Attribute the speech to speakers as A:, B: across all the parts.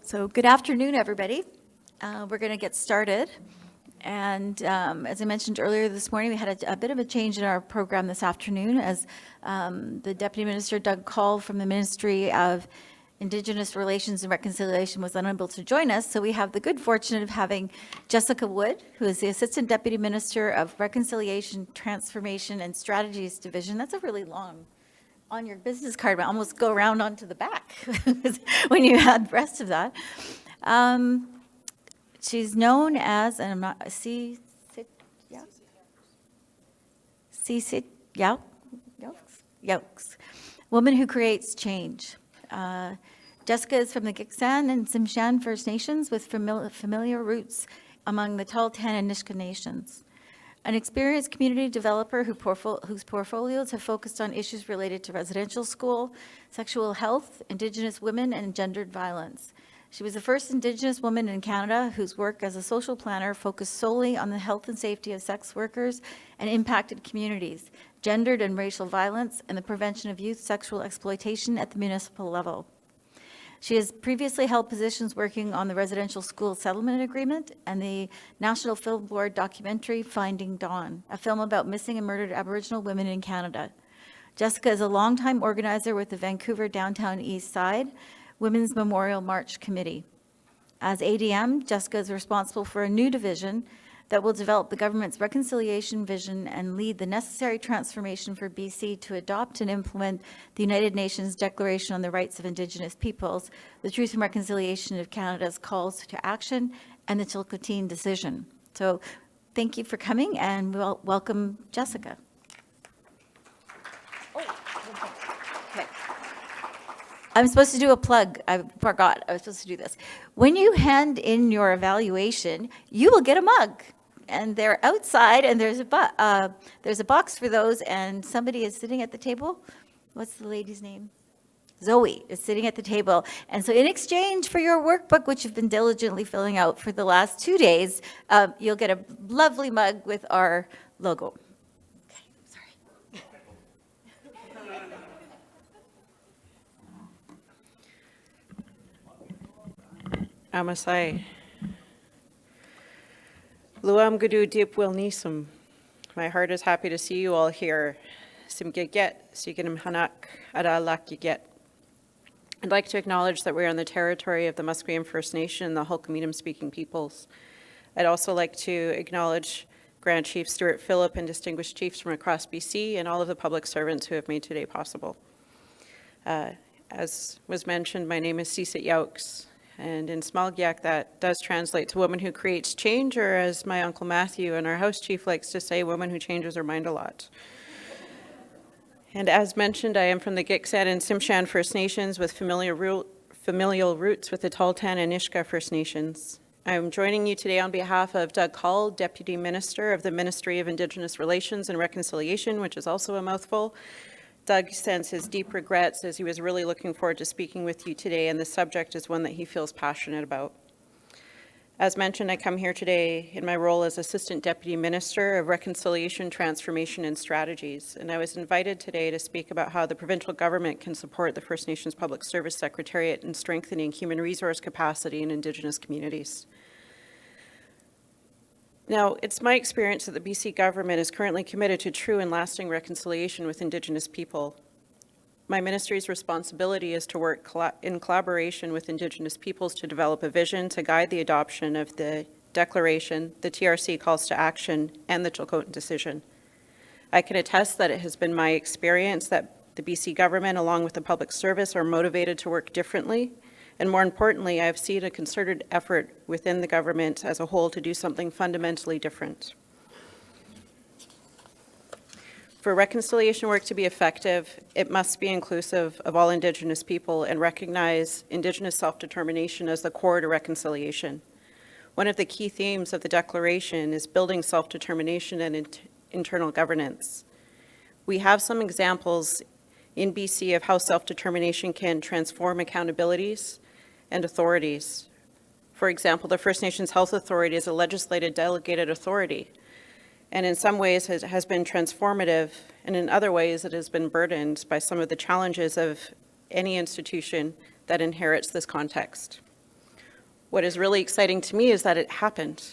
A: So good afternoon, everybody. We're going to get started. And as I mentioned earlier this morning, we had a bit of a change in our program this afternoon as the Deputy Minister Doug Call from the Ministry of Indigenous Relations and Reconciliation was unable to join us. So we have the good fortune of having Jessica Wood, who is the Assistant Deputy Minister of Reconciliation, Transformation and Strategies Division. That's a really long on your business card, but almost go around onto the back when you add the rest of that. She's known as, and I'm not, Yokes, woman who creates change. Jessica is from the Gitxsan and Tsimshian First Nations with familiar roots among the Tahltan and Nisga'a nations. An experienced community developer whose portfolios have focused on issues related to residential school, sexual health, Indigenous women, and gendered violence. She was the first Indigenous woman in Canada whose work as a social planner focused solely on the health and safety of sex workers and impacted communities, gendered and racial violence, and the prevention of youth sexual exploitation at the municipal level. She has previously held positions working on the Residential School Settlement Agreement and the National Film Board documentary Finding Dawn, a film about missing and murdered Aboriginal women in Canada. Jessica is a longtime organizer with the Vancouver Downtown East Side Women's Memorial March Committee. As ADM, Jessica is responsible for a new division that will develop the government's reconciliation vision and lead the necessary transformation for BC to adopt and implement the United Nations Declaration on the Rights of Indigenous Peoples, the Truth and Reconciliation of Canada's calls to action, and the Chilcotin decision. So thank you for coming, and we'll welcome Jessica. Okay. I'm supposed to do a plug. I forgot. I was supposed to do this. When you hand in your evaluation, you will get a mug. And they're outside, and there's a box for those, and somebody is sitting at the table. What's the lady's name? Zoe is sitting at the table. And so in exchange for your workbook, which you've been diligently filling out for the last 2 days, you'll get a lovely mug with our logo. Okay, sorry.
B: Amasai. Luam Gudu Deep Wilnisum. My heart is happy to see you all here. Simgiget, Siganim Hanak, Adalak Yiget. I'd like to acknowledge that we're on the territory of the Musqueam First Nation and the Hul'qumi'num speaking peoples. I'd also like to acknowledge Grand Chief Stuart Phillip and distinguished chiefs from across BC and all of the public servants who have made today possible. As was mentioned, my name is Sisit Yokes. And in Smalgiak, that does translate to woman who creates change, or as my Uncle Matthew and our house chief likes to say, woman who changes her mind a lot. And as mentioned, I am from the Gitxsan and Tsimshian First Nations with familial roots with the Tahltan and Nisga'a First Nations. I'm joining you today on behalf of Doug Call, Deputy Minister of the Ministry of Indigenous Relations and Reconciliation, which is also a mouthful. Doug sends his deep regrets as he was really looking forward to speaking with you today, and the subject is one that he feels passionate about. As mentioned, I come here today in my role as Assistant Deputy Minister of Reconciliation, Transformation and Strategies, and I was invited today to speak about how the provincial government can support the First Nations Public Service Secretariat in strengthening human resource capacity in Indigenous communities. Now, it's my experience that the BC government is currently committed to true and lasting reconciliation with Indigenous people. My ministry's responsibility is to work in collaboration with Indigenous peoples to develop a vision to guide the adoption of the Declaration, the TRC calls to action, and the Chilcotin decision. I can attest that it has been my experience that the BC government, along with the public service, are motivated to work differently. And more importantly, I've seen a concerted effort within the government as a whole to do something fundamentally different. For reconciliation work to be effective, it must be inclusive of all Indigenous people and recognize Indigenous self-determination as the core to reconciliation. One of the key themes of the Declaration is building self-determination and internal governance. We have some examples in BC of how self-determination can transform accountabilities and authorities. For example, the First Nations Health Authority is a legislated delegated authority, and in some ways has been transformative, and in other ways it has been burdened by some of the challenges of any institution that inherits this context. What is really exciting to me is that it happened.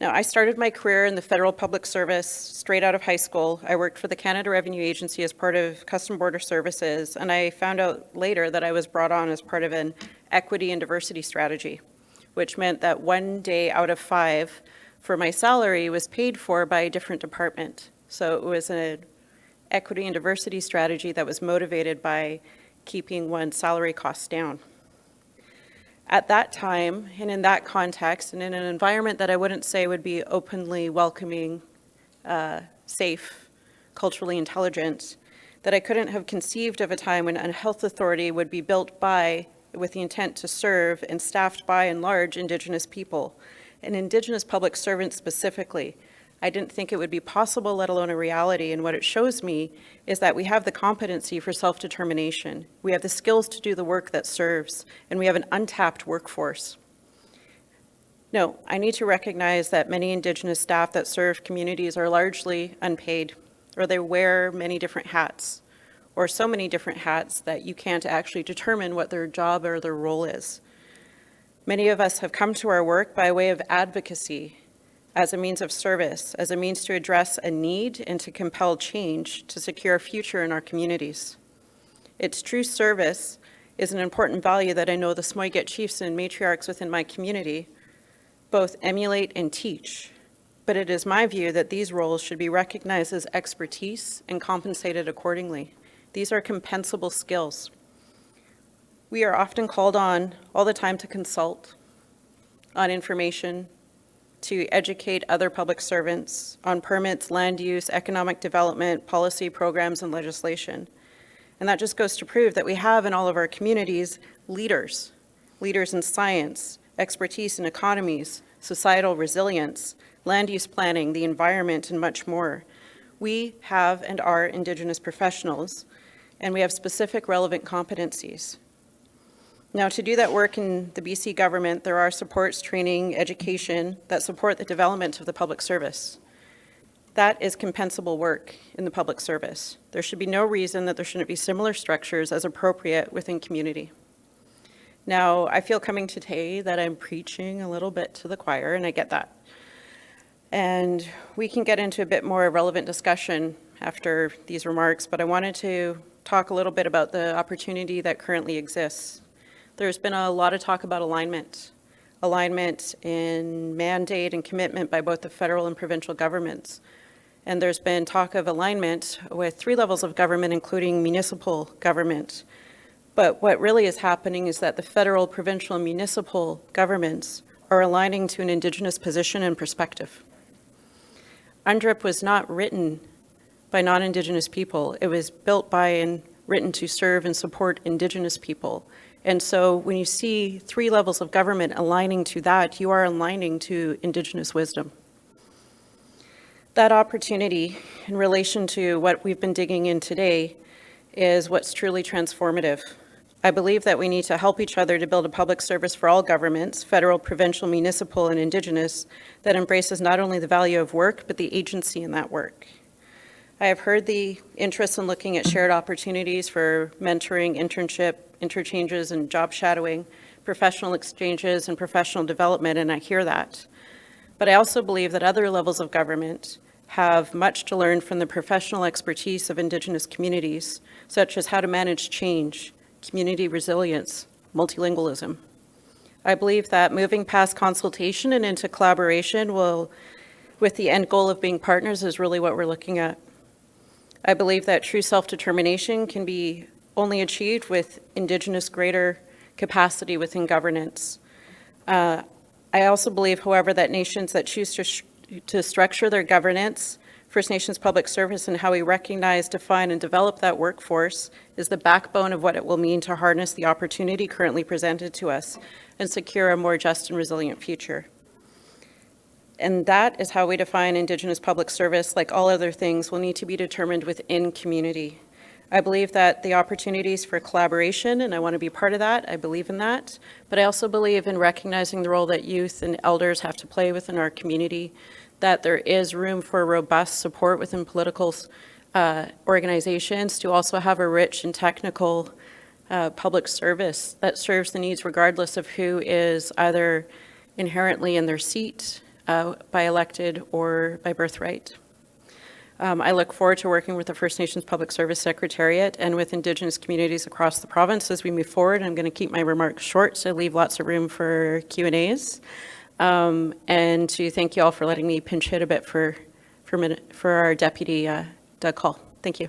B: Now, I started my career in the federal public service straight out of high school. I worked for the Canada Revenue Agency as part of Custom Border Services, and I found out later that I was brought on as part of an equity and diversity strategy, which meant that 1 day out of 5 for my salary was paid for by a different department. So it was an equity and diversity strategy that was motivated by keeping one's salary costs down. At that time, and in that context, and in an environment that I wouldn't say would be openly welcoming, safe, culturally intelligent, that I couldn't have conceived of a time when a health authority would be built by, with the intent to serve, and staffed by and large Indigenous people, and Indigenous public servants specifically. I didn't think it would be possible, let alone a reality, and what it shows me is that we have the competency for self-determination. We have the skills to do the work that serves, and we have an untapped workforce. No, I need to recognize that many Indigenous staff that serve communities are largely unpaid, or they wear many different hats, or so many different hats that you can't actually determine what their job or their role is. Many of us have come to our work by way of advocacy, as a means of service, as a means to address a need and to compel change to secure a future in our communities. Its true service is an important value that I know the Smoy-Get chiefs and matriarchs within my community both emulate and teach, but it is my view that these roles should be recognized as expertise and compensated accordingly. These are compensable skills. We are often called on all the time to consult on information, to educate other public servants on permits, land use, economic development, policy, programs, and legislation. And that just goes to prove that we have in all of our communities leaders in science, expertise in economies, societal resilience, land use planning, the environment, and much more. We have and are Indigenous professionals, and we have specific relevant competencies. Now, to do that work in the BC government, there are supports, training, education that support the development of the public service. That is compensable work in the public service. There should be no reason that there shouldn't be similar structures as appropriate within community. Now, I feel coming today that I'm preaching a little bit to the choir, and I get that. And we can get into a bit more relevant discussion after these remarks, but I wanted to talk a little bit about the opportunity that currently exists. There's been a lot of talk about alignment in mandate and commitment by both the federal and provincial governments. And there's been talk of alignment with 3 levels of government, including municipal government. But what really is happening is that the federal, provincial, and municipal governments are aligning to an Indigenous position and perspective. UNDRIP was not written by non-Indigenous people. It was built by and written to serve and support Indigenous people. And so when you see 3 levels of government aligning to that, you are aligning to Indigenous wisdom. That opportunity in relation to what we've been digging in today is what's truly transformative. I believe that we need to help each other to build a public service for all governments, federal, provincial, municipal, and Indigenous, that embraces not only the value of work, but the agency in that work. I have heard the interest in looking at shared opportunities for mentoring, internship, interchanges, and job shadowing, professional exchanges, and professional development, and I hear that. But I also believe that other levels of government have much to learn from the professional expertise of Indigenous communities, such as how to manage change, community resilience, multilingualism. I believe that moving past consultation and into collaboration with the end goal of being partners is really what we're looking at. I believe that true self-determination can be only achieved with Indigenous greater capacity within governance. I also believe, however, that nations that choose to structure their governance, First Nations public service, and how we recognize, define, and develop that workforce is the backbone of what it will mean to harness the opportunity currently presented to us and secure a more just and resilient future. And that is how we define Indigenous public service. Like all other things, will need to be determined within community. I believe that the opportunities for collaboration, and I want to be part of that, I believe in that, but I also believe in recognizing the role that youth and elders have to play within our community, that there is room for robust support within political organizations to also have a rich and technical public service that serves the needs regardless of who is either inherently in their seat by elected or by birthright. I look forward to working with the First Nations Public Service Secretariat and with Indigenous communities across the province as we move forward. I'm going to keep my remarks short to leave lots of room for Q&As. And to thank you all for letting me pinch hit a bit for our Deputy Doug Hall. Thank you.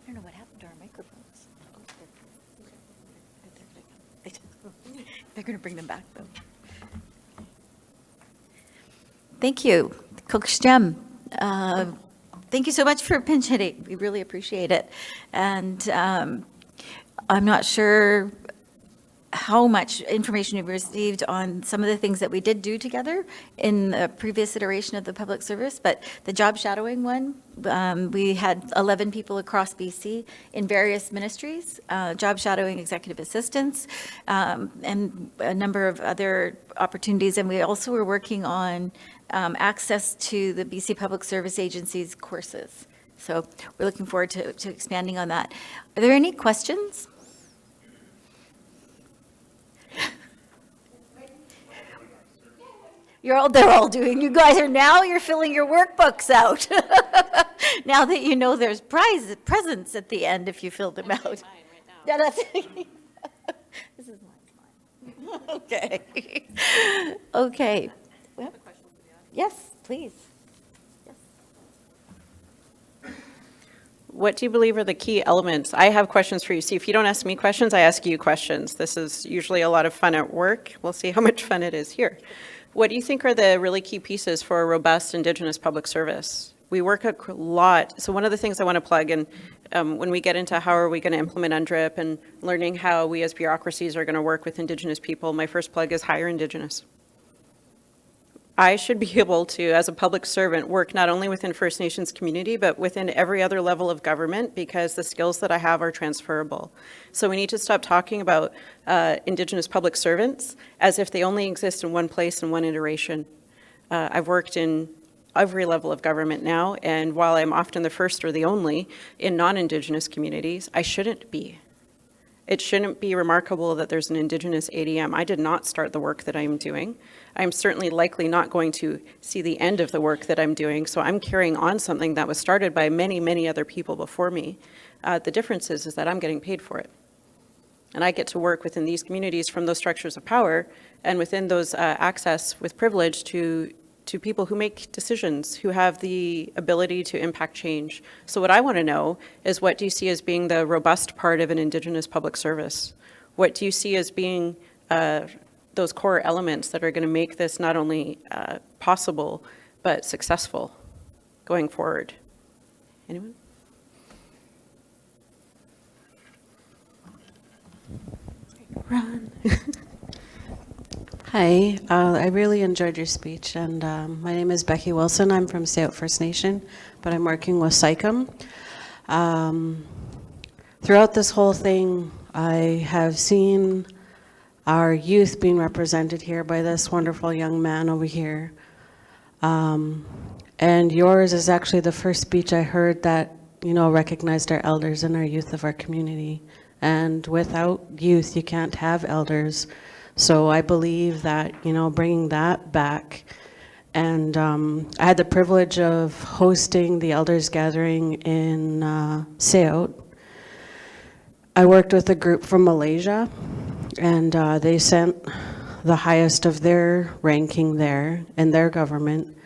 A: I don't know what happened to our microphones. They're going to bring them back, though. Thank you, Coach Jem. Thank you so much for pinch hitting. We really appreciate it. And I'm not sure how much information you've received on some of the things that we did do together in the previous iteration of the public service, but the job shadowing one, we had 11 people across BC in various ministries, job shadowing executive assistants, and a number of other opportunities. And we also were working on access to the BC Public Service Agency's courses. So we're looking forward to expanding on that. Are there any questions? They're all doing, you guys are now, you're filling your workbooks out. Now that you know there's presents at the end if you fill them out. Yeah, that's, this is mine. Okay. Okay. Well, yes, please.
B: What do you believe are the key elements? I have questions for you. See, if you don't ask me questions, I ask you questions. This is usually a lot of fun at work. We'll see how much fun it is here. What do you think are the really key pieces for a robust Indigenous public service? We work a lot. So one of the things I want to plug in, when we get into how are we going to implement UNDRIP and learning how we as bureaucracies are going to work with Indigenous people, my first plug is hire Indigenous. I should be able to, as a public servant, work not only within First Nations community, but within every other level of government because the skills that I have are transferable. So we need to stop talking about Indigenous public servants as if they only exist in one place and one iteration. I've worked in every level of government now, and while I'm often the first or the only in non-Indigenous communities, I shouldn't be. It shouldn't be remarkable that there's an Indigenous ADM. I did not start the work that I'm doing. I'm certainly likely not going to see the end of the work that I'm doing, so I'm carrying on something that was started by many, many other people before me. The difference is that I'm getting paid for it. And I get to work within these communities from those structures of power and within those access with privilege to people who make decisions, who have the ability to impact change. So what I want to know is, what do you see as being the robust part of an Indigenous public service? What do you see as being those core elements that are going to make this not only possible, but successful going forward? Anyone? Run.
C: Hi, I really enjoyed your speech, and my name is Becky Wilson. I'm from Stay Out First Nation, but I'm working with SICOM. Throughout this whole thing, I have seen our youth being represented here by this wonderful young man over here. And yours is actually the first speech I heard that, recognized our elders and our youth of our community. And without youth, you can't have elders. So I believe that, bringing that back. And I had the privilege of hosting the elders gathering in Seout. I worked with a group from Malaysia, and they sent the highest of their ranking there in their government.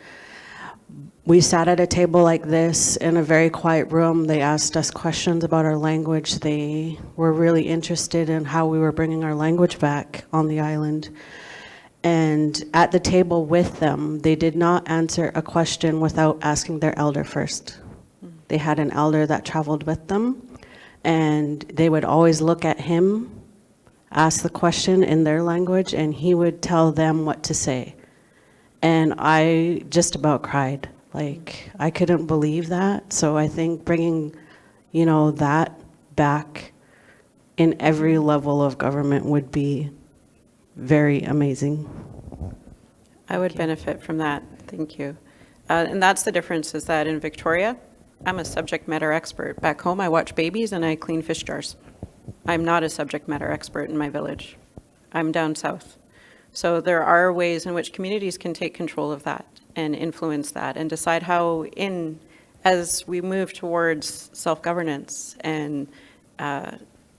C: We sat at a table like this in a very quiet room. They asked us questions about our language. They were really interested in how we were bringing our language back on the island. And at the table with them, they did not answer a question without asking their elder first. They had an elder that traveled with them, and they would always look at him, ask the question in their language, and he would tell them what to say. And I just about cried. Like, I couldn't believe that. So I think bringing, that back in every level of government would be very amazing.
B: I would benefit from that. Thank you. And that's the difference, is that in Victoria, I'm a subject matter expert. Back home, I watch babies and I clean fish jars. I'm not a subject matter expert in my village. I'm down south. So there are ways in which communities can take control of that and influence that and decide how, as we move towards self-governance and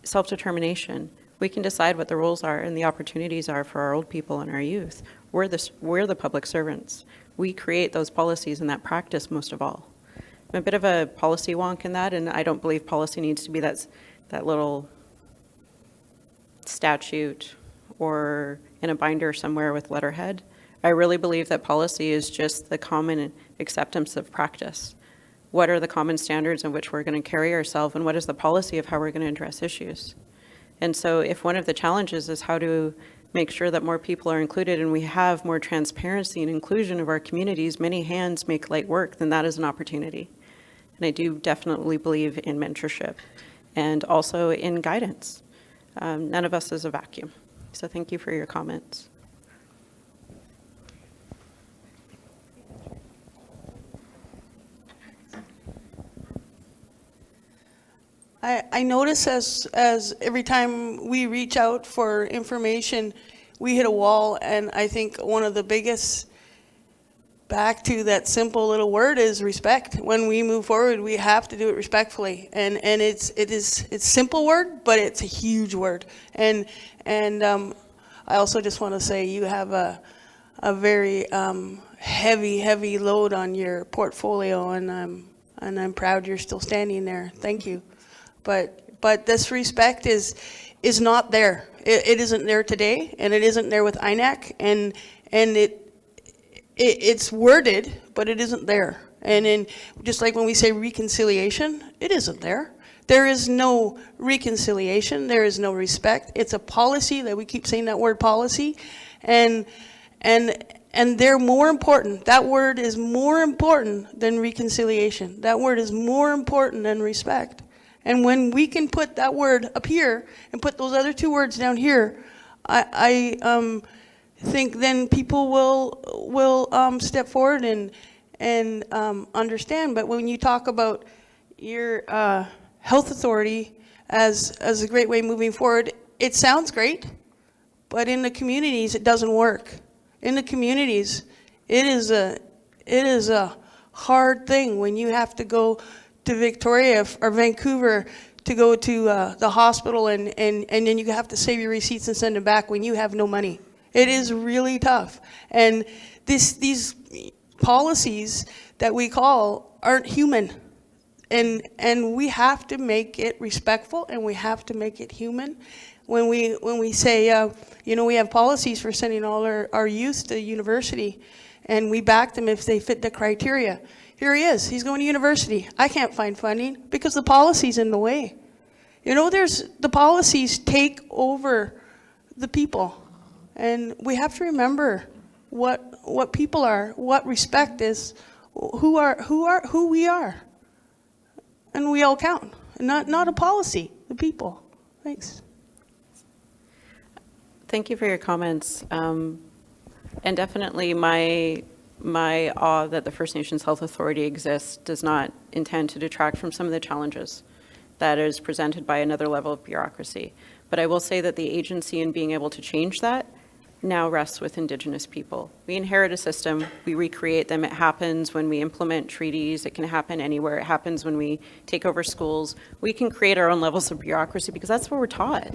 B: self-determination, we can decide what the roles are and the opportunities are for our old people and our youth. We're the public servants. We create those policies and that practice most of all. I'm a bit of a policy wonk in that, and I don't believe policy needs to be that little statute or in a binder somewhere with letterhead. I really believe that policy is just the common acceptance of practice. What are the common standards in which we're going to carry ourselves, and what is the policy of how we're going to address issues? And so if one of the challenges is how to make sure that more people are included and we have more transparency and inclusion of our communities, many hands make light work, then that is an opportunity. And I do definitely believe in mentorship and also in guidance. None of us is a vacuum. So thank you for your comments.
D: I notice as every time we reach out for information, we hit a wall, and I think one of the biggest, back to that simple little word, is respect. When we move forward, we have to do it respectfully, and it's simple word, but it's a huge word. And I also just want to say you have a very heavy load on your portfolio, and I'm proud you're still standing there. Thank you. But this respect is not there. It isn't there today, and it isn't there with INAC, and it's worded, but it isn't there. And then, just like when we say reconciliation, it isn't there. There is no reconciliation. There is no respect. It's a policy that we keep saying that word policy, and they're more important. That word is more important than reconciliation. That word is more important than respect. And when we can put that word up here and put those other two words down here, I think then people will step forward and understand. But when you talk about your health authority as a great way moving forward, it sounds great, but in the communities it doesn't work. In the communities, it is a hard thing when you have to go to Victoria or Vancouver to go to the hospital, and then you have to save your receipts and send them back when you have no money. It is really tough. And these policies that we call aren't human. And we have to make it respectful, and we have to make it human. When we say, we have policies for sending all our youth to university, and we back them if they fit the criteria. Here he is. He's going to university. I can't find funding because the policy's in the way. The policies take over the people. And we have to remember what people are, what respect is, who we are. And we all count. Not a policy, the people. Thanks.
B: Thank you for your comments. And definitely my awe that the First Nations Health Authority exists does not intend to detract from some of the challenges that is presented by another level of bureaucracy. But I will say that the agency in being able to change that now rests with Indigenous people. We inherit a system, we recreate them. It happens when we implement treaties. It can happen anywhere. It happens when we take over schools. We can create our own levels of bureaucracy because that's what we're taught.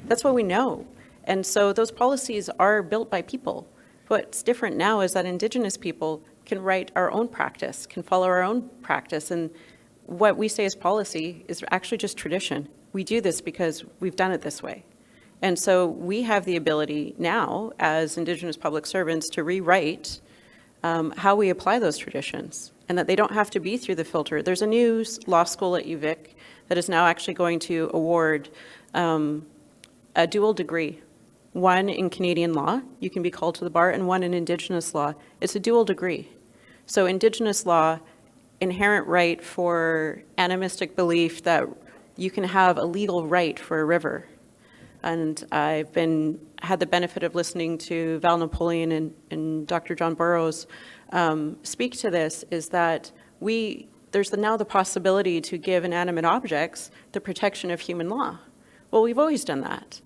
B: That's what we know. And so those policies are built by people. What's different now is that Indigenous people can write our own practice, can follow our own practice. And what we say is policy is actually just tradition. We do this because we've done it this way. And so we have the ability now as Indigenous public servants to rewrite how we apply those traditions, and that they don't have to be through the filter. There's a new law school at UVic that is now actually going to award a dual degree. One in Canadian law, you can be called to the bar, and one in Indigenous law. It's a dual degree. So Indigenous law, inherent right for animistic belief that you can have a legal right for a river. And I've had the benefit of listening to Val Napoleon and Dr. John Burroughs speak to this is that there's now the possibility to give inanimate objects the protection of human law. Well, we've always done that.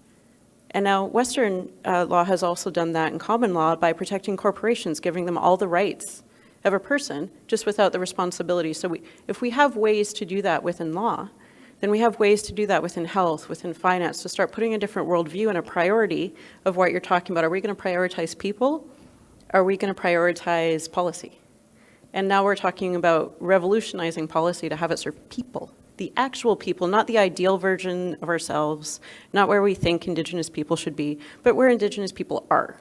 B: And now Western law has also done that in common law by protecting corporations, giving them all the rights of a person, just without the responsibility. So if we have ways to do that within law, then we have ways to do that within health, within finance, to start putting a different worldview and a priority of what you're talking about. Are we going to prioritize people? Are we going to prioritize policy? And now we're talking about revolutionizing policy to have it serve people, the actual people, not the ideal version of ourselves, not where we think Indigenous people should be, but where Indigenous people are.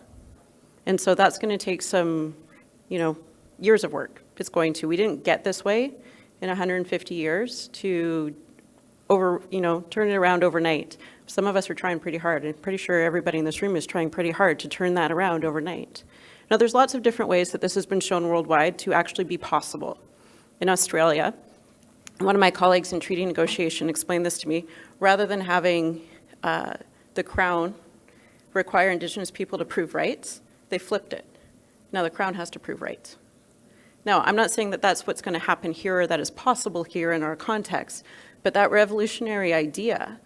B: And so that's going to take some, years of work. It's going to. We didn't get this way in 150 years to turn it around overnight. Some of us are trying pretty hard. I'm pretty sure everybody in this room is trying pretty hard to turn that around overnight. Now, there's lots of different ways that this has been shown worldwide to actually be possible. In Australia, one of my colleagues in treaty negotiation explained this to me. Rather than having the Crown require Indigenous people to prove rights, they flipped it. Now the Crown has to prove rights. Now, I'm not saying that that's what's going to happen here or that is possible here in our context, but that revolutionary idea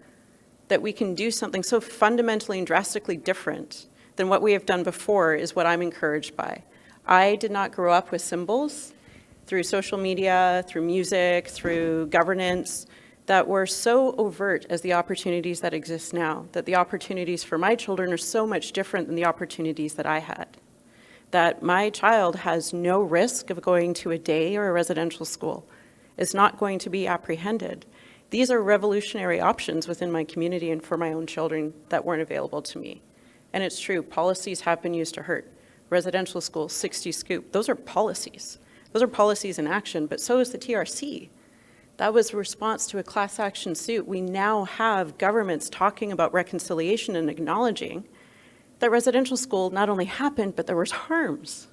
B: that we can do something so fundamentally and drastically different than what we have done before is what I'm encouraged by. I did not grow up with symbols through social media, through music, through governance, that were so overt as the opportunities that exist now, that the opportunities for my children are so much different than the opportunities that I had. That my child has no risk of going to a day or a residential school, is not going to be apprehended. These are revolutionary options within my community and for my own children that weren't available to me. And it's true, policies have been used to hurt. Residential schools, 60 scoop, those are policies. Those are policies in action, but so is the TRC. That was a response to a class action suit. We now have governments talking about reconciliation and acknowledging that residential school not only happened, but there was harms.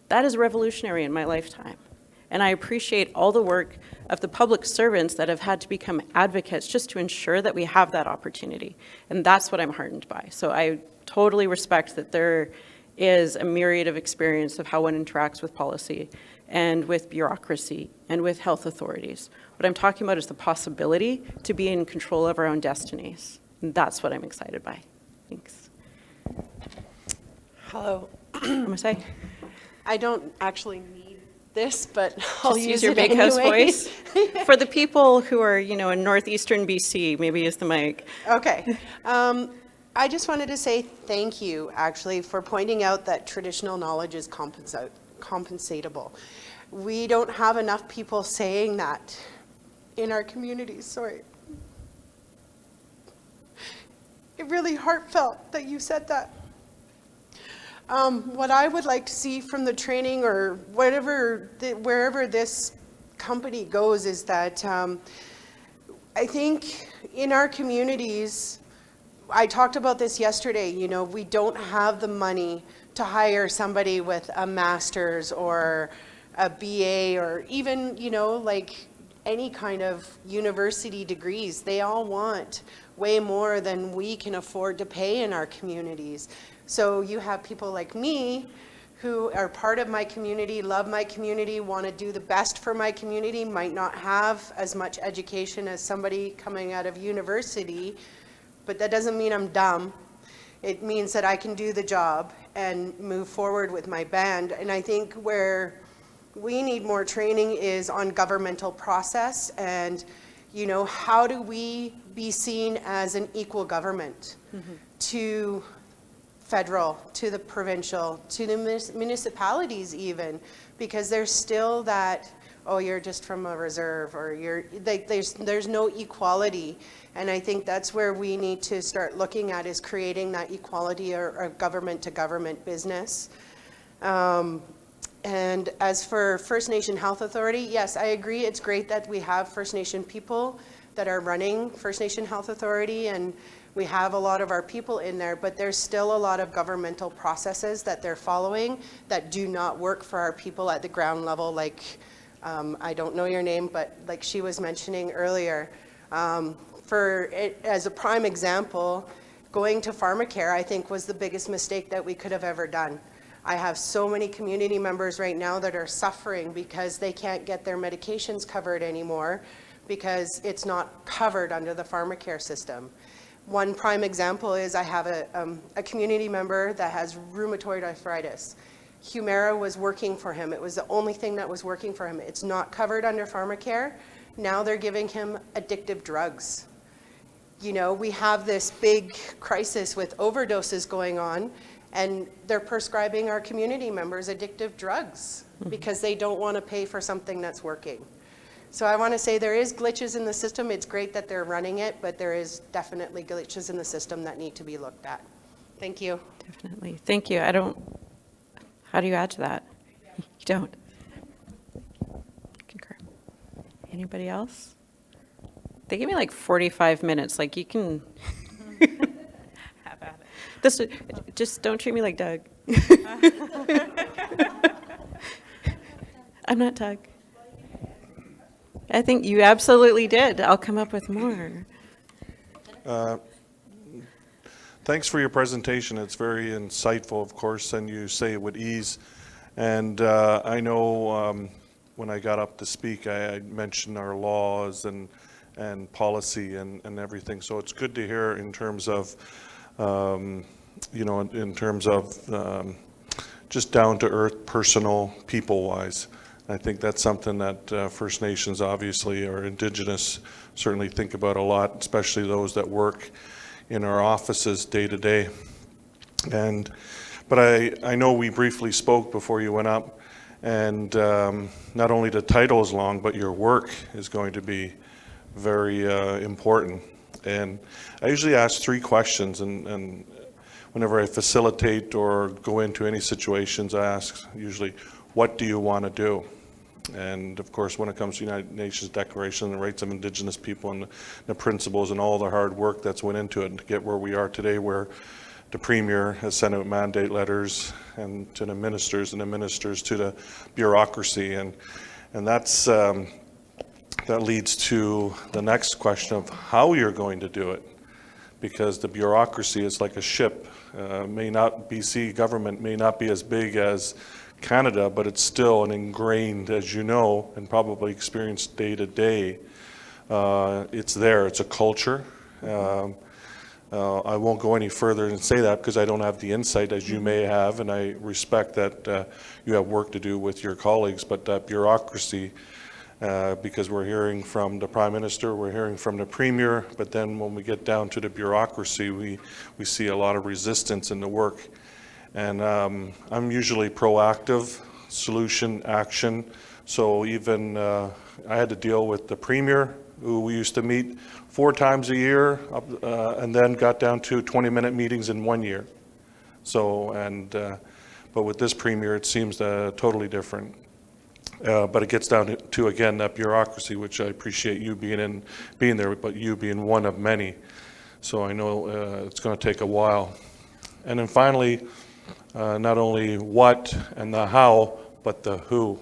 B: That is revolutionary in my lifetime. And I appreciate all the work of the public servants that have had to become advocates just to ensure that we have that opportunity. And that's what I'm heartened by. So I totally respect that there is a myriad of experience of how one interacts with policy and with bureaucracy and with health authorities. What I'm talking about is the possibility to be in control of our own destinies. And that's what I'm excited by. Thanks.
E: Hello.
B: I'm gonna say,
E: I don't actually need this, but I'll
B: just
E: use
B: your
E: it
B: big house
E: anyway.
B: voice. For the people who are, in northeastern BC, maybe use the mic.
E: Okay. I just wanted to say thank you, actually, for pointing out that traditional knowledge is compensatable. We don't have enough people saying that in our communities. Sorry. It really heartfelt that you said that. What I would like to see from the training or wherever this company goes is that I think in our communities, I talked about this yesterday, we don't have the money to hire somebody with a master's or a BA or even, like any kind of university degrees. They all want way more than we can afford to pay in our communities. So you have people like me who are part of my community, love my community, want to do the best for my community, might not have as much education as somebody coming out of university, but that doesn't mean I'm dumb. It means that I can do the job and move forward with my band. And I think where we need more training is on governmental process and, how do we be seen as an equal government to federal, to the provincial, to the municipalities even, because there's still that, oh, you're just from a reserve, or there's no equality. And I think that's where we need to start looking at, is creating that equality or government to government business. And as for First Nation Health Authority, yes, I agree. It's great that we have First Nation people that are running First Nation Health Authority, and we have a lot of our people in there, but there's still a lot of governmental processes that they're following that do not work for our people at the ground level, like, I don't know your name, but like she was mentioning earlier. As a prime example, going to pharmacare, I think, was the biggest mistake that we could have ever done. I have so many community members right now that are suffering because they can't get their medications covered anymore because it's not covered under the pharmacare system. One prime example is I have a community member that has rheumatoid arthritis. Humira was working for him. It was the only thing that was working for him. It's not covered under pharmacare. Now they're giving him addictive drugs. You know, we have this big crisis with overdoses going on, and they're prescribing our community members addictive drugs because they don't want to pay for something that's working. So I want to say there is glitches in the system. It's great that they're running it, but there is definitely glitches in the system that need to be looked at. Thank you.
B: Definitely. Thank you. How do you add to that? You don't. Concur. Anybody else? They gave me like 45 minutes. Like, you can have at it. Just don't treat me like Doug. I'm not Doug. I think you absolutely did. I'll come up with more.
F: Thanks for your presentation. It's very insightful, of course, and you say it with ease. And I know when I got up to speak, I mentioned our laws and policy and everything. So it's good to hear in terms of, in terms of just down to earth, personal, people-wise. I think that's something that First Nations, obviously, or Indigenous, certainly think about a lot, especially those that work in our offices day to day. But I know we briefly spoke before you went up, and not only the title is long, but your work is going to be very important. And I usually ask 3 questions, and whenever I facilitate or go into any situations, I ask usually, what do you want to do? And of course, when it comes to the United Nations Declaration and the Rights of Indigenous People and the principles and all the hard work that's went into it, and to get where we are today, where the Premier has sent out mandate letters and to the ministers, and the ministers to the bureaucracy, and that's that leads to the next question of how you're going to do it, because the bureaucracy is like a ship. BC government may not be as big as Canada, but it's still an ingrained, as you know, and probably experienced day to day. It's there. It's a culture. I won't go any further and say that because I don't have the insight as you may have, and I respect that you have work to do with your colleagues, but that bureaucracy, because we're hearing from the Prime Minister, we're hearing from the Premier, but then when we get down to the bureaucracy, we see a lot of resistance in the work. And I'm usually proactive, solution, action. So even I had to deal with the Premier, who we used to meet 4 times a year, and then got down to 20-minute meetings in 1 year. So, but with this Premier, it seems totally different. But it gets down to, again, that bureaucracy, which I appreciate you being there, but you being one of many. So I know it's going to take a while. And then finally, not only what and the how, but the who.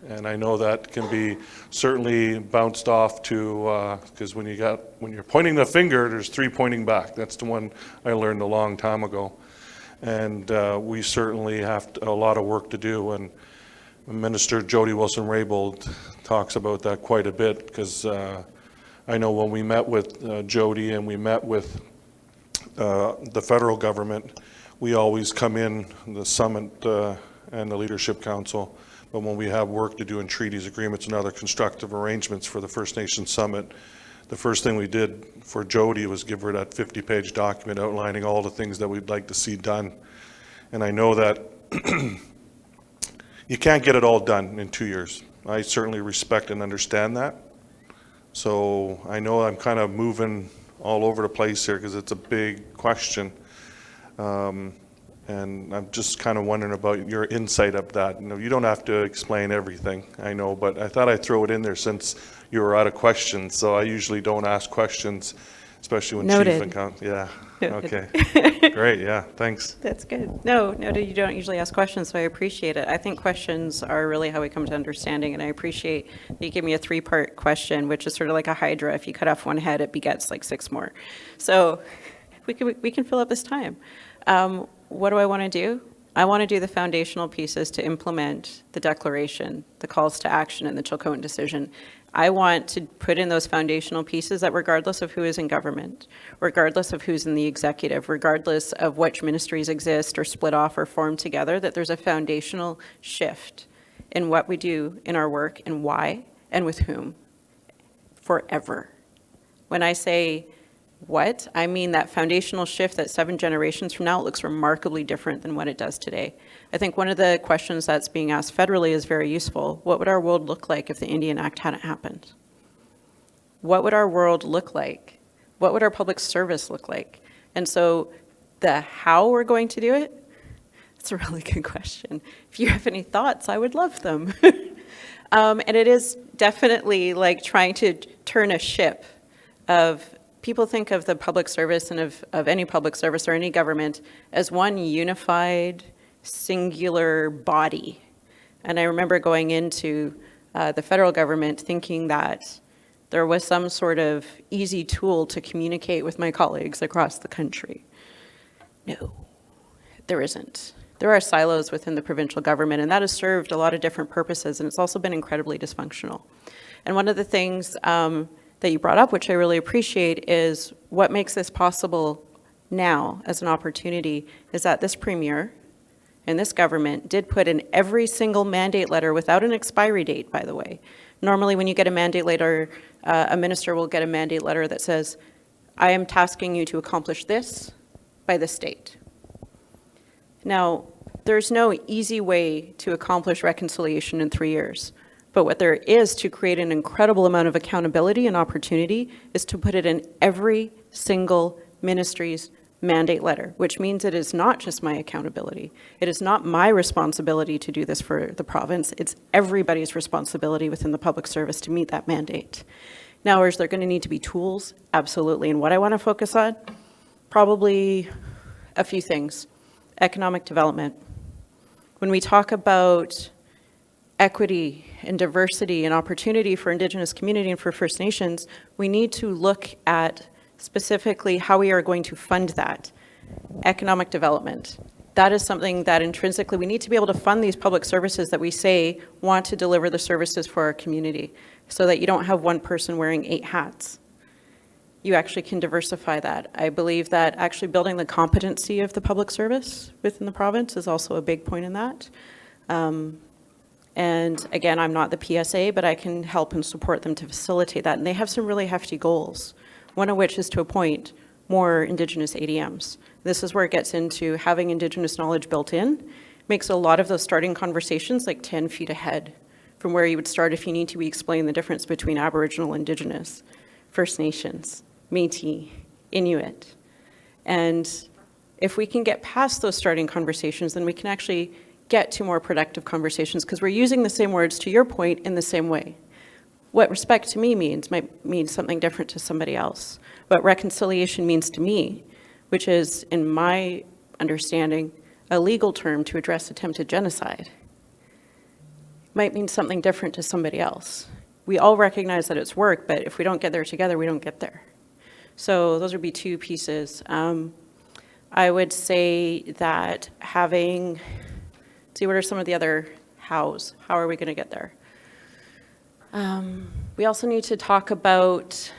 F: And I know that can be certainly bounced off to, because when you're pointing the finger, there's 3 pointing back. That's the one I learned a long time ago. And we certainly have a lot of work to do. And Minister Jody Wilson-Raybould talks about that quite a bit, because I know when we met with Jody and we met with the federal government, we always come in, the summit and the Leadership Council, but when we have work to do in treaties, agreements, and other constructive arrangements for the First Nations Summit, the first thing we did for Jody was give her that 50-page document outlining all the things that we'd like to see done. And I know that you can't get it all done in 2 years. I certainly respect and understand that. So I know I'm kind of moving all over the place here because it's a big question. And I'm just kind of wondering about your insight of that. You don't have to explain everything, I know, but I thought I'd throw it in there since you were out of questions. So I usually don't ask questions, especially when
B: Noted.
F: Chief and Council. Yeah.
B: Noted.
F: Okay. Great. Yeah. Thanks.
B: That's good. No, you don't usually ask questions, so I appreciate it. I think questions are really how we come to understanding, and I appreciate that you gave me a 3-part question, which is sort of like a hydra. If you cut off one head, it begets like 6 more. So we can fill up this time. What do I want to do? I want to do the foundational pieces to implement the declaration, the calls to action, and the Chilcotin decision. I want to put in those foundational pieces that regardless of who is in government, regardless of who's in the executive, regardless of which ministries exist or split off or form together, that there's a foundational shift in what we do in our work and why and with whom forever. When I say what, I mean that foundational shift that 7 generations from now looks remarkably different than what it does today. I think one of the questions that's being asked federally is very useful. What would our world look like if the Indian Act hadn't happened? What would our world look like? What would our public service look like? And so the how we're going to do it, it's a really good question. If you have any thoughts, I would love them. And it is definitely like trying to turn a ship of, people think of the public service and of any public service or any government as one unified, singular body. And I remember going into the federal government thinking that there was some sort of easy tool to communicate with my colleagues across the country. No, there isn't. There are silos within the provincial government, and that has served a lot of different purposes, and it's also been incredibly dysfunctional. And one of the things that you brought up, which I really appreciate, is what makes this possible now as an opportunity is that this premier and this government did put in every single mandate letter without an expiry date, by the way. Normally when you get a mandate letter, a minister will get a mandate letter that says, I am tasking you to accomplish this by this date. Now, there's no easy way to accomplish reconciliation in 3 years. But what there is to create an incredible amount of accountability and opportunity is to put it in every single ministry's mandate letter, which means it is not just my accountability. It is not my responsibility to do this for the province. It's everybody's responsibility within the public service to meet that mandate. Now, is there going to need to be tools? Absolutely. And what I want to focus on? Probably a few things. Economic development. When we talk about equity and diversity and opportunity for Indigenous community and for First Nations, we need to look at specifically how we are going to fund that. Economic development. That is something that intrinsically we need to be able to fund these public services that we say want to deliver the services for our community so that you don't have one person wearing 8 hats. You actually can diversify that. I believe that actually building the competency of the public service within the province is also a big point in that. And again, I'm not the PSA, but I can help and support them to facilitate that. And they have some really hefty goals, one of which is to appoint more Indigenous ADMs. This is where it gets into having Indigenous knowledge built in, makes a lot of those starting conversations like 10 feet ahead from where you would start if you need to explain the difference between Aboriginal, Indigenous, First Nations, Métis, Inuit. And if we can get past those starting conversations, then we can actually get to more productive conversations because we're using the same words, to your point, in the same way. What respect to me means might mean something different to somebody else. What reconciliation means to me, which is, in my understanding, a legal term to address attempted genocide, might mean something different to somebody else. We all recognize that it's work, but if we don't get there together, we don't get there. So those would be 2 pieces. I would say that having, see, what are some of the other hows? How are we going to get there? We also need to talk about,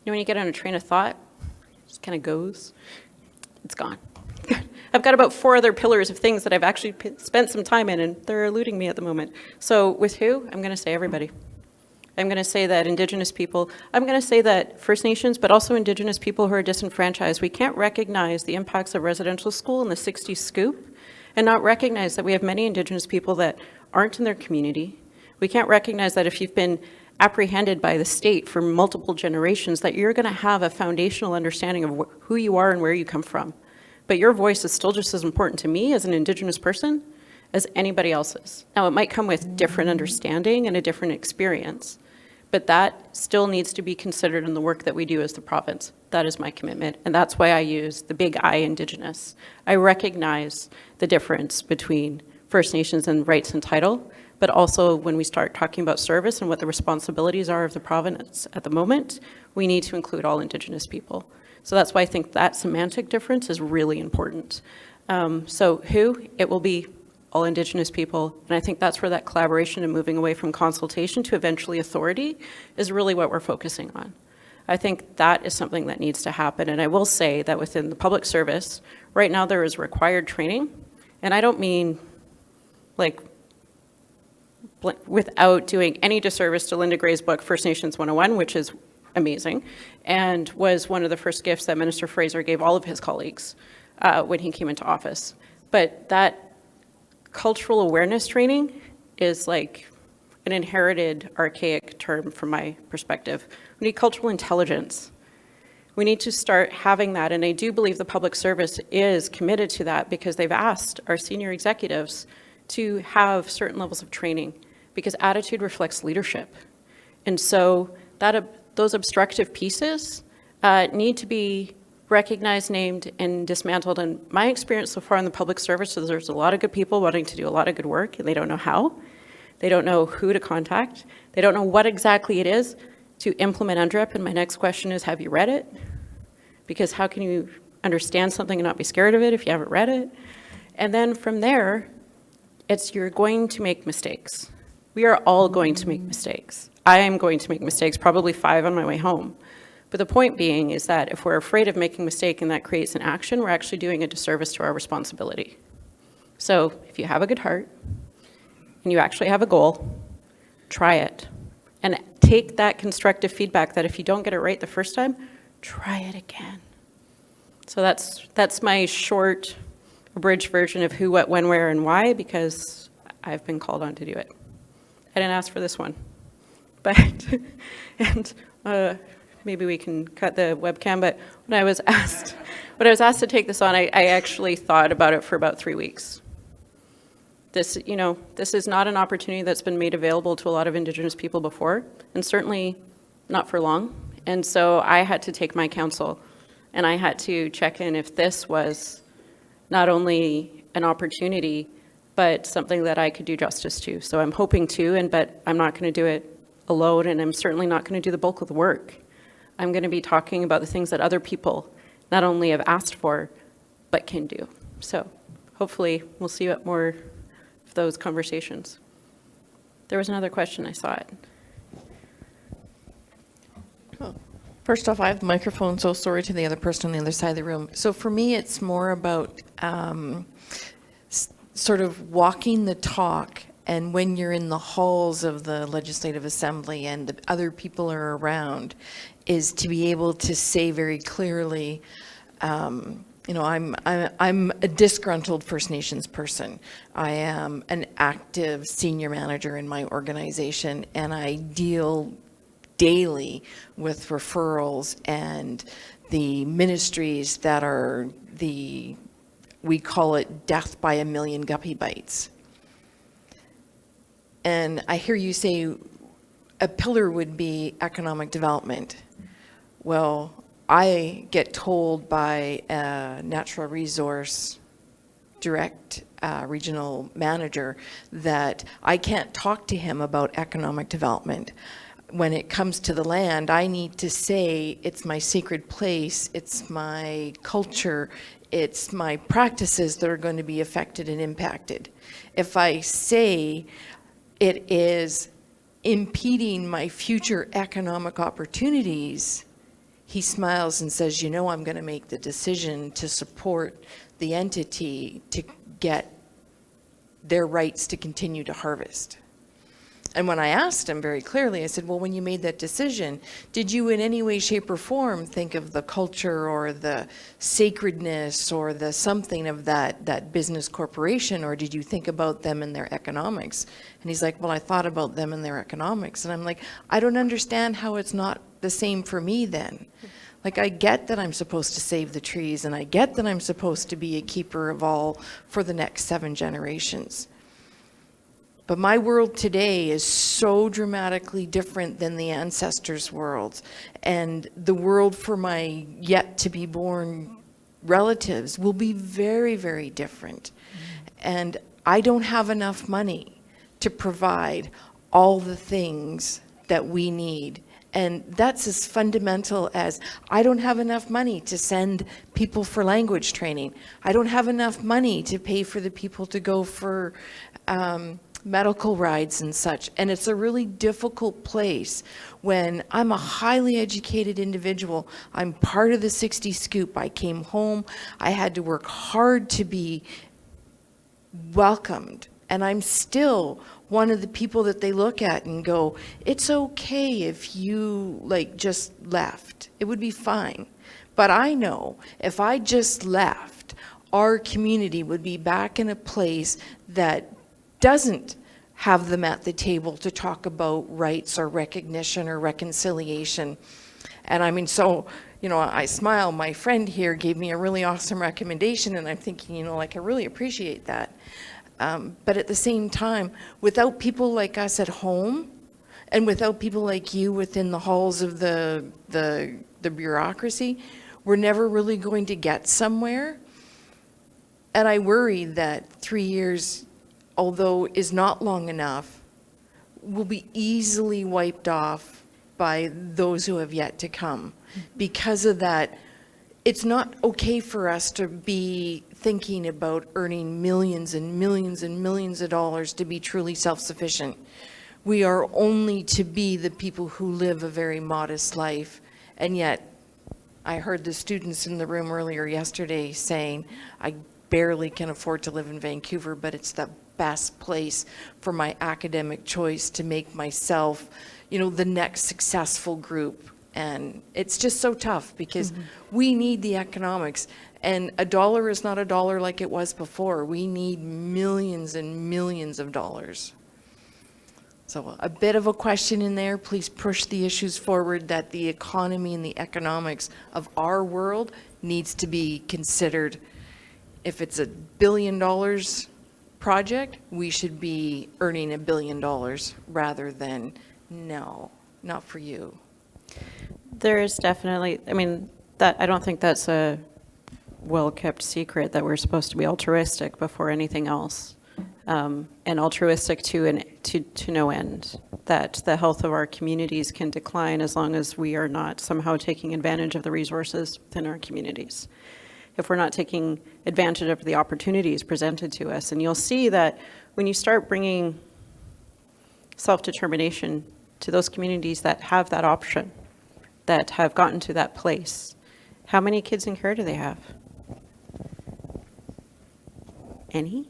B: when you get on a train of thought, it just kind of goes, it's gone. I've got about 4 other pillars of things that I've actually spent some time in, and they're eluding me at the moment. So with who? I'm going to say everybody. I'm going to say that Indigenous people, I'm going to say that First Nations, but also Indigenous people who are disenfranchised. We can't recognize the impacts of residential school and the 60s scoop and not recognize that we have many Indigenous people that aren't in their community. We can't recognize that if you've been apprehended by the state for multiple generations, that you're going to have a foundational understanding of who you are and where you come from. But your voice is still just as important to me as an Indigenous person as anybody else's. Now, it might come with different understanding and a different experience, but that still needs to be considered in the work that we do as the province. That is my commitment, and that's why I use the big I, Indigenous. I recognize the difference between First Nations and rights and title, but also when we start talking about service and what the responsibilities are of the province at the moment, we need to include all Indigenous people. So that's why I think that semantic difference is really important. So who? It will be all Indigenous people. And I think that's where that collaboration and moving away from consultation to eventually authority is really what we're focusing on. I think that is something that needs to happen. And I will say that within the public service, right now there is required training. And I don't mean like without doing any disservice to Linda Gray's book, First Nations 101, which is amazing, and was one of the first gifts that Minister Fraser gave all of his colleagues when he came into office. But that cultural awareness training is like an inherited archaic term from my perspective. We need cultural intelligence. We need to start having that, and I do believe the public service is committed to that because they've asked our senior executives to have certain levels of training because attitude reflects leadership. And so those obstructive pieces need to be recognized, named, and dismantled. And my experience so far in the public service is there's a lot of good people wanting to do a lot of good work, and they don't know how. They don't know who to contact. They don't know what exactly it is to implement UNDRIP. And my next question is, have you read it? Because how can you understand something and not be scared of it if you haven't read it? And then from there, you're going to make mistakes. We are all going to make mistakes. I am going to make mistakes, probably 5 on my way home. But the point being is that if we're afraid of making a mistake and that creates an action, we're actually doing a disservice to our responsibility. So if you have a good heart and you actually have a goal, try it. And take that constructive feedback that if you don't get it right the first time, try it again. So that's my short, abridged version of who, what, when, where, and why, because I've been called on to do it. I didn't ask for this one, but, and maybe we can cut the webcam, but when I was asked to take this on, I actually thought about it for about 3 weeks. This is not an opportunity that's been made available to a lot of Indigenous people before, and certainly not for long. And so I had to take my counsel, and I had to check in if this was not only an opportunity, but something that I could do justice to. So I'm hoping to, but I'm not going to do it alone, and I'm certainly not going to do the bulk of the work. I'm going to be talking about the things that other people not only have asked for, but can do. So hopefully we'll see what more of those conversations. There was another question, I saw it.
G: First off, I have the microphone, so sorry to the other person on the other side of the room. So for me, it's more about sort of walking the talk, and when you're in the halls of the Legislative Assembly and the other people are around, is to be able to say very clearly, I'm a disgruntled First Nations person. I am an active senior manager in my organization, and I deal daily with referrals and the ministries that are we call it death by a million guppy bites. And I hear you say a pillar would be economic development. Well, I get told by a natural resource direct regional manager that I can't talk to him about economic development. When it comes to the land, I need to say it's my sacred place, it's my culture, it's my practices that are going to be affected and impacted. If I say it is impeding my future economic opportunities, he smiles and says, I'm going to make the decision to support the entity to get their rights to continue to harvest. And when I asked him very clearly, I said, well, when you made that decision, did you in any way, shape, or form think of the culture or the sacredness or the something of that business corporation, or did you think about them and their economics? And he's like, well, I thought about them and their economics. And I'm like, I don't understand how it's not the same for me then. Like, I get that I'm supposed to save the trees, and I get that I'm supposed to be a keeper of all for the next 7 generations. But my world today is so dramatically different than the ancestors' worlds. And the world for my yet-to-be-born relatives will be very, very different. And I don't have enough money to provide all the things that we need And that's as fundamental as, I don't have enough money to send people for language training. I don't have enough money to pay for the people to go for medical rides and such. And it's a really difficult place when I'm a highly educated individual. I'm part of the 60 Scoop. I came home. I had to work hard to be welcomed. And I'm still one of the people that they look at and go, it's okay if you just left. It would be fine. But I know if I just left, our community would be back in a place that doesn't have them at the table to talk about rights or recognition or reconciliation. And I mean, so, I smile. My friend here gave me a really awesome recommendation, and I'm thinking, I really appreciate that. But at the same time, without people like us at home, and without people like you within the halls of the bureaucracy, we're never really going to get somewhere. And I worry that 3 years, although is not long enough, will be easily wiped off by those who have yet to come. Because of that, it's not okay for us to be thinking about earning millions and millions and millions of dollars to be truly self-sufficient. We are only to be the people who live a very modest life. And yet, I heard the students in the room earlier yesterday saying, I barely can afford to live in Vancouver, but it's the best place for my academic choice to make myself, the next successful group. And it's just so tough because we need the economics. And a dollar is not a dollar like it was before. We need millions and millions of dollars. So a bit of a question in there. Please push the issues forward that the economy and the economics of our world needs to be considered. If it's $1 billion project, we should be earning $1 billion rather than, no, not for you.
B: There is definitely, I don't think that's a well-kept secret that we're supposed to be altruistic before anything else, and altruistic to no end, that the health of our communities can decline as long as we are not somehow taking advantage of the resources within our communities. If we're not taking advantage of the opportunities presented to us. And you'll see that when you start bringing self-determination to those communities that have that option, that have gotten to that place, how many kids in care do they have? Any?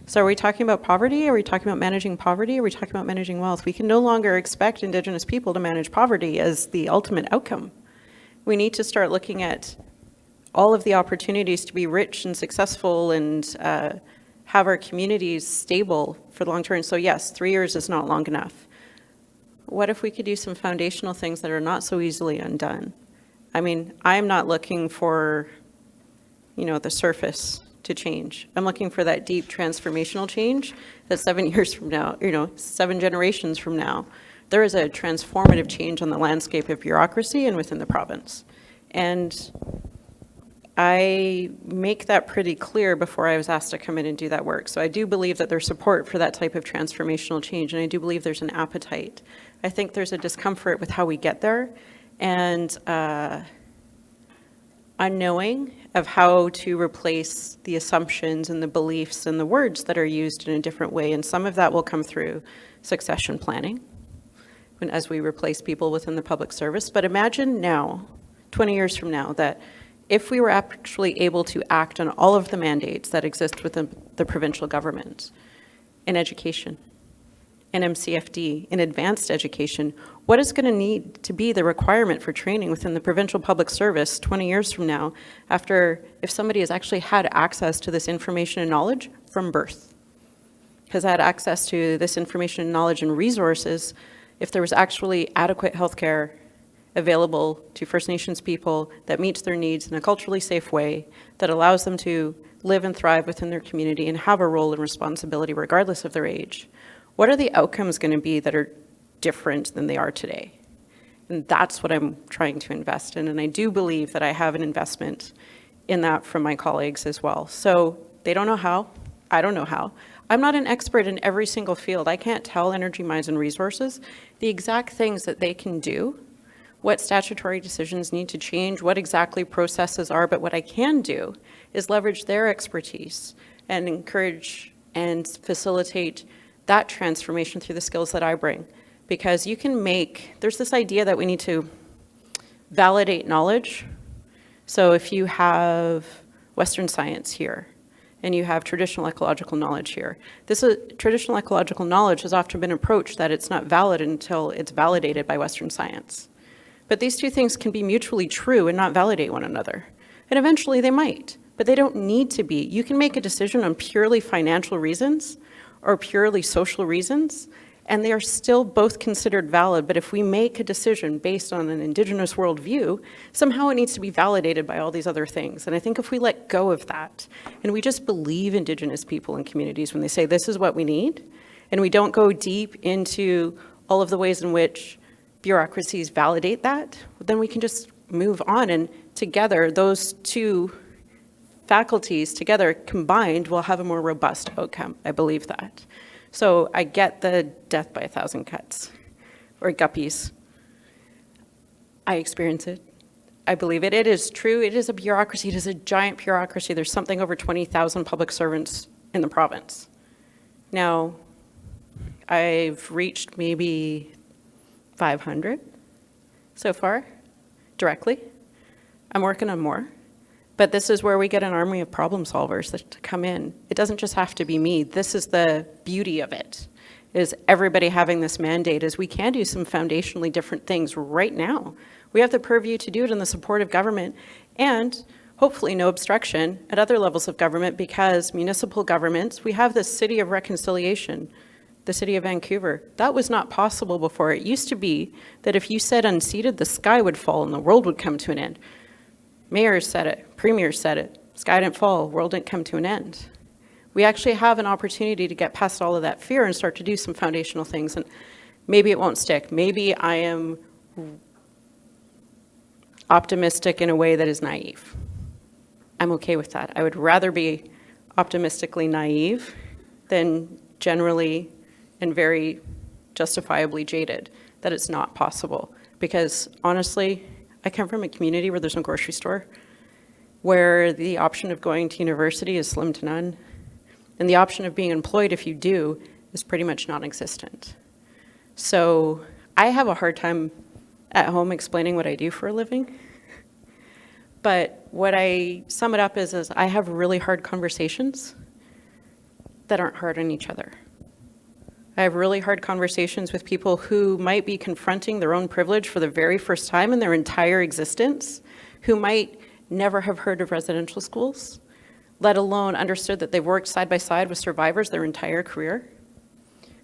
B: So are we talking about poverty? Are we talking about managing poverty? Are we talking about managing wealth? We can no longer expect Indigenous people to manage poverty as the ultimate outcome. We need to start looking at all of the opportunities to be rich and successful and have our communities stable for the long term. So yes, 3 years is not long enough. What if we could do some foundational things that are not so easily undone? I'm not looking for, the surface to change. I'm looking for that deep transformational change that 7 years from now, 7 generations from now, there is a transformative change on the landscape of bureaucracy and within the province. And I make that pretty clear before I was asked to come in and do that work. So I do believe that there's support for that type of transformational change, and I do believe there's an appetite. I think there's a discomfort with how we get there, and unknowing of how to replace the assumptions and the beliefs and the words that are used in a different way. And some of that will come through succession planning as we replace people within the public service. But imagine now, 20 years from now, that if we were actually able to act on all of the mandates that exist within the provincial government in education, in MCFD, in advanced education, what is going to need to be the requirement for training within the provincial public service 20 years from now, if somebody has actually had access to this information and knowledge from birth, has had access to this information and knowledge and resources, if there was actually adequate healthcare available to First Nations people that meets their needs in a culturally safe way, that allows them to live and thrive within their community and have a role and responsibility regardless of their age. What are the outcomes going to be that are different than they are today? And that's what I'm trying to invest in. And I do believe that I have an investment in that from my colleagues as well. So they don't know how. I don't know how. I'm not an expert in every single field. I can't tell Energy Mines and Resources the exact things that they can do, what statutory decisions need to change, what exactly processes are, but what I can do is leverage their expertise and encourage and facilitate that transformation through the skills that I bring. Because you can there's this idea that we need to validate knowledge. So if you have Western science here, and you have traditional ecological knowledge here. Traditional ecological knowledge has often been approached that it's not valid until it's validated by Western science. But these two things can be mutually true and not validate one another. And eventually they might, but they don't need to be. You can make a decision on purely financial reasons or purely social reasons, and they are still both considered valid. But if we make a decision based on an Indigenous worldview, somehow it needs to be validated by all these other things. And I think if we let go of that, and we just believe Indigenous people and communities when they say this is what we need, and we don't go deep into all of the ways in which bureaucracies validate that, then we can just move on. And together, those two faculties together combined will have a more robust outcome. I believe that. So I get the death by 1,000 cuts, or guppies. I experience it. I believe it. It is true. It is a bureaucracy. It is a giant bureaucracy. There's something over 20,000 public servants in the province. Now, I've reached maybe 500 so far, directly. I'm working on more. But this is where we get an army of problem solvers that come in. It doesn't just have to be me. This is the beauty of it, is everybody having this mandate is we can do some foundationally different things right now. We have the purview to do it in the support of government and hopefully no obstruction at other levels of government, because municipal governments, we have this city of reconciliation, the city of Vancouver. That was not possible before. It used to be that if you said unseated, the sky would fall and the world would come to an end. Mayors said it, premiers said it, sky didn't fall, world didn't come to an end. We actually have an opportunity to get past all of that fear and start to do some foundational things, and maybe it won't stick. Maybe I am optimistic in a way that is naive. I'm okay with that. I would rather be optimistically naive than generally and very justifiably jaded that it's not possible. Because honestly, I come from a community where there's no grocery store, where the option of going to university is slim to none, and the option of being employed if you do is pretty much non-existent. So I have a hard time at home explaining what I do for a living. But what I sum it up is I have really hard conversations that aren't hard on each other. I have really hard conversations with people who might be confronting their own privilege for the very first time in their entire existence, who might never have heard of residential schools, let alone understood that they've worked side by side with survivors their entire career,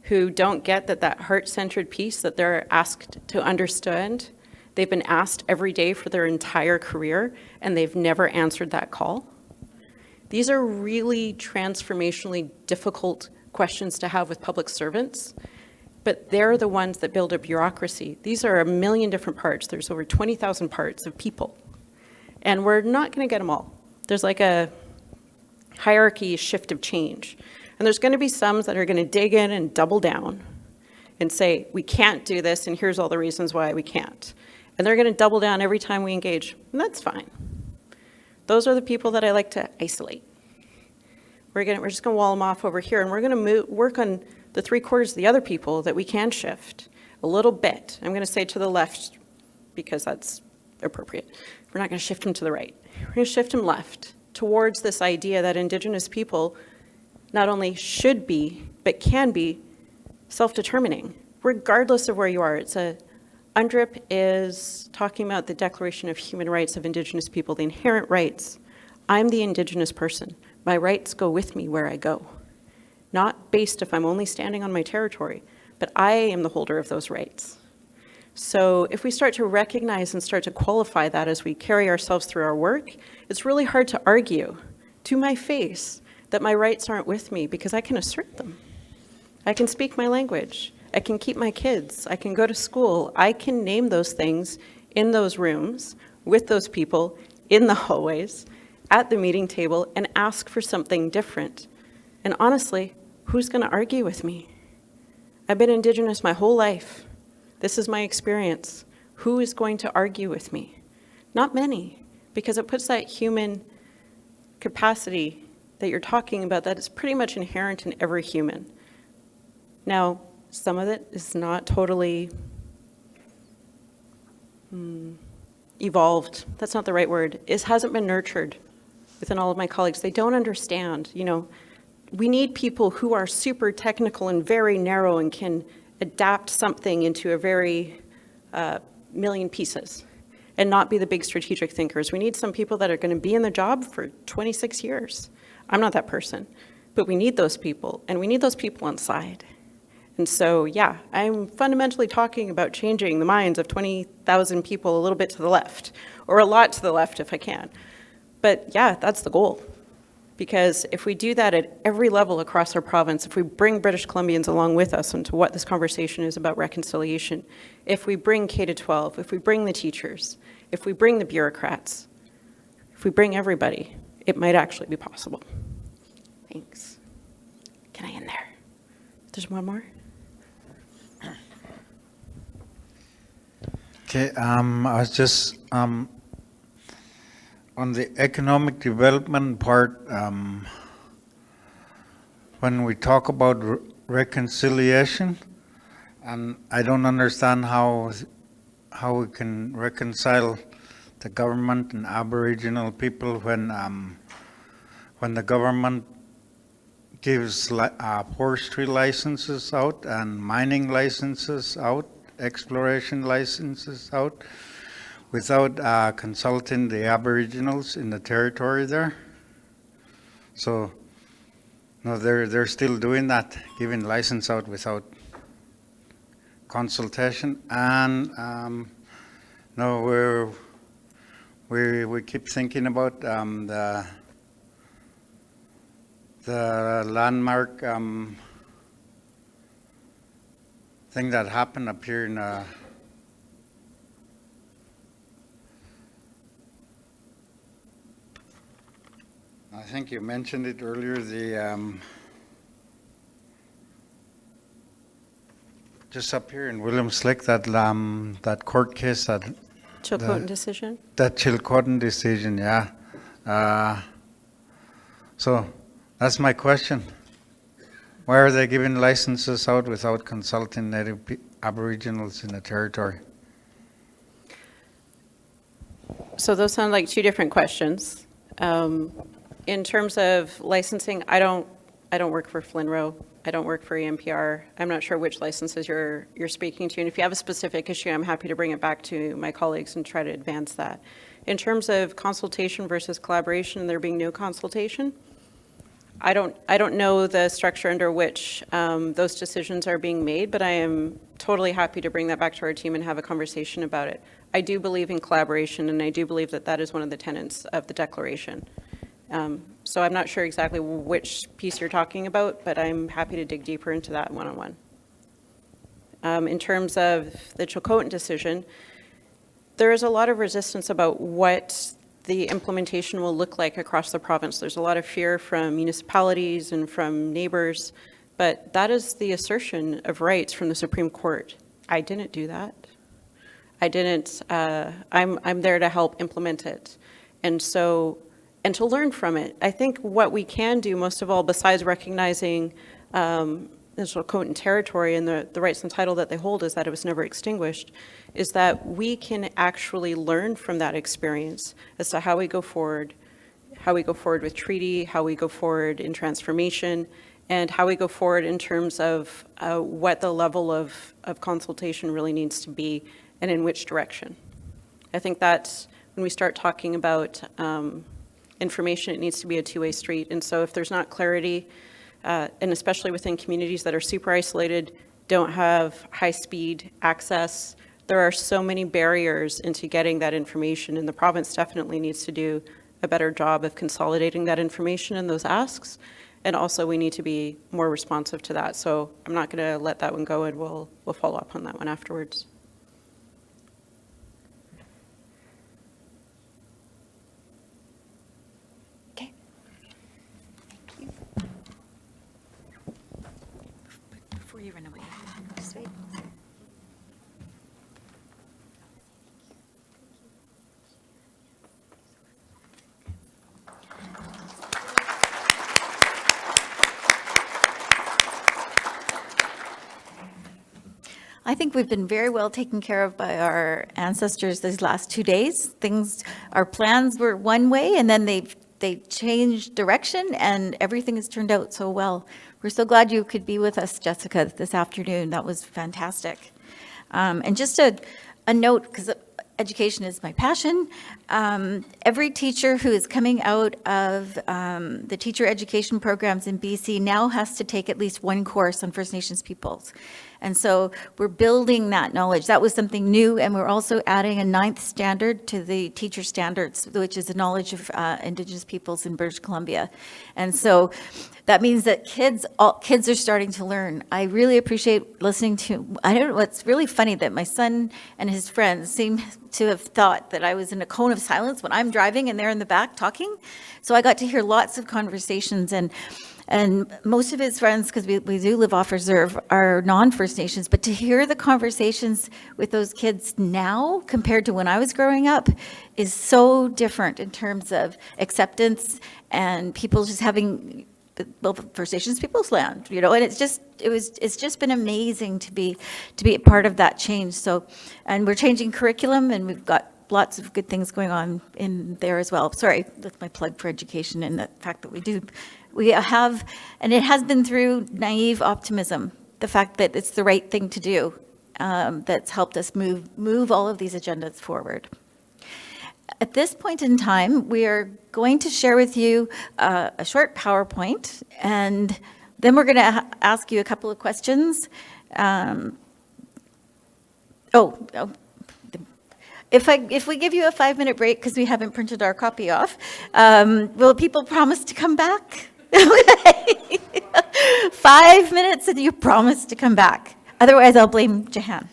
B: who don't get that heart-centered piece that they're asked to understand. They've been asked every day for their entire career, and they've never answered that call. These are really transformationally difficult questions to have with public servants, but they're the ones that build a bureaucracy. These are a million different parts. There's over 20,000 parts of people, and we're not going to get them all. There's like a hierarchy shift of change, and there's going to be some that are going to dig in and double down and say, we can't do this, and here's all the reasons why we can't. And they're going to double down every time we engage, and that's fine. Those are the people that I like to isolate. We're just going to wall them off over here, and we're going to work on the 3/4 of the other people that we can shift a little bit. I'm going to say to the left because that's appropriate. We're not going to shift them to the right. We're going to shift them left towards this idea that Indigenous people not only should be, but can be self-determining, regardless of where you are. UNDRIP is talking about the Declaration of Human Rights of Indigenous People, the inherent rights. I'm the Indigenous person. My rights go with me where I go, not based if I'm only standing on my territory, but I am the holder of those rights. So if we start to recognize and start to qualify that as we carry ourselves through our work, it's really hard to argue to my face that my rights aren't with me, because I can assert them. I can speak my language. I can keep my kids. I can go to school. I can name those things in those rooms with those people in the hallways, at the meeting table, and ask for something different. And honestly, Who's going to argue with me? I've been Indigenous my whole life. This is my experience. Who is going to argue with me? Not many, because it puts that human capacity that you're talking about that is pretty much inherent in every human. Now, some of it is not totally evolved. That's not the right word. It hasn't been nurtured within all of my colleagues. They don't understand, we need people who are super technical and very narrow and can adapt something into a very million pieces and not be the big strategic thinkers. We need some people that are going to be in the job for 26 years. I'm not that person, but we need those people, and we need those people on side. And so, yeah, I'm fundamentally talking about changing the minds of 20,000 people a little bit to the left, or a lot to the left if I can. But yeah, that's the goal. Because if we do that at every level across our province, if we bring British Columbians along with us into what this conversation is about reconciliation, if we bring K-12, if we bring the teachers, if we bring the bureaucrats, if we bring everybody, it might actually be possible. Thanks. Can I end there? There's one more?
H: Okay, I was just on the economic development part. When we talk about reconciliation, and I don't understand how we can reconcile the government and Aboriginal people when the government gives forestry licenses out and mining licenses out, exploration licenses out, without consulting the Aboriginals in the territory there. So, no, they're still doing that, giving license out without consultation. And no, we keep thinking about the landmark thing that happened up here in I think you mentioned it earlier, the just up here in Williams Lake, that court case, that
B: Chilcotin decision?
H: that Chilcotin decision, yeah. So that's my question. Why are they giving licenses out without consulting Native Aboriginals in the territory?
B: So those sound like two different questions. In terms of licensing, I don't work for FLNRO. I don't work for EMPR. I'm not sure which licenses you're speaking to. And if you have a specific issue, I'm happy to bring it back to my colleagues and try to advance that. In terms of consultation versus collaboration and there being no consultation, I don't know the structure under which those decisions are being made, but I am totally happy to bring that back to our team and have a conversation about it. I do believe in collaboration, and I do believe that that is one of the tenets of the declaration. So I'm not sure exactly which piece you're talking about, but I'm happy to dig deeper into that one-on-one. In terms of the Chilcotin decision, there is a lot of resistance about what the implementation will look like across the province. There's a lot of fear from municipalities and from neighbors, but that is the assertion of rights from the Supreme Court. I didn't do that. I didn't, I'm there to help implement it. And so, and to learn from it. I think what we can do most of all, besides recognizing the Chilcotin territory and the rights and title that they hold is that it was never extinguished, is that we can actually learn from that experience as to how we go forward with treaty, how we go forward in transformation, and how we go forward in terms of what the level of consultation really needs to be and in which direction. I think that when we start talking about information, it needs to be a two-way street. And so if there's not clarity, and especially within communities that are super isolated, don't have high-speed access, there are so many barriers into getting that information, and the province definitely needs to do a better job of consolidating that information and those asks, and also we need to be more responsive to that. So I'm not going to let that one go, and we'll follow up on that one afterwards.
A: I think we've been very well taken care of by our ancestors these last 2 days. Our plans were one way, and then they changed direction, and everything has turned out so well. We're so glad you could be with us, Jessica, this afternoon. That was fantastic. And just a note, because education is my passion, every teacher who is coming out of the teacher education programs in BC now has to take at least one course on First Nations peoples. And so we're building that knowledge. That was something new, and we're also adding a 9th standard to the teacher standards, which is the knowledge of Indigenous peoples in British Columbia. And so that means that kids are starting to learn. I really appreciate listening to, I don't know, it's really funny that my son and his friends seem to have thought that I was in a cone of silence when I'm driving and they're in the back talking. So I got to hear lots of conversations, and most of his friends, because we do live off reserve, are non-First Nations, but to hear the conversations with those kids now compared to when I was growing up is so different in terms of acceptance and people just having, well, First Nations people's land, you know, and it's just been amazing to be a part of that change. So, and we're changing curriculum, and we've got lots of good things going on in there as well. Sorry, that's my plug for education and the fact that we have, and it has been through naive optimism, the fact that it's the right thing to do, that's helped us move all of these agendas forward. At this point in time, we are going to share with you a short PowerPoint, and then we're going to ask you a couple of questions. If we give you a 5-minute break because we haven't printed our copy off, will people promise to come back? Okay. 5 minutes and you promise to come back. Otherwise, I'll blame Jahan.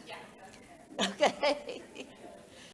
A: Okay.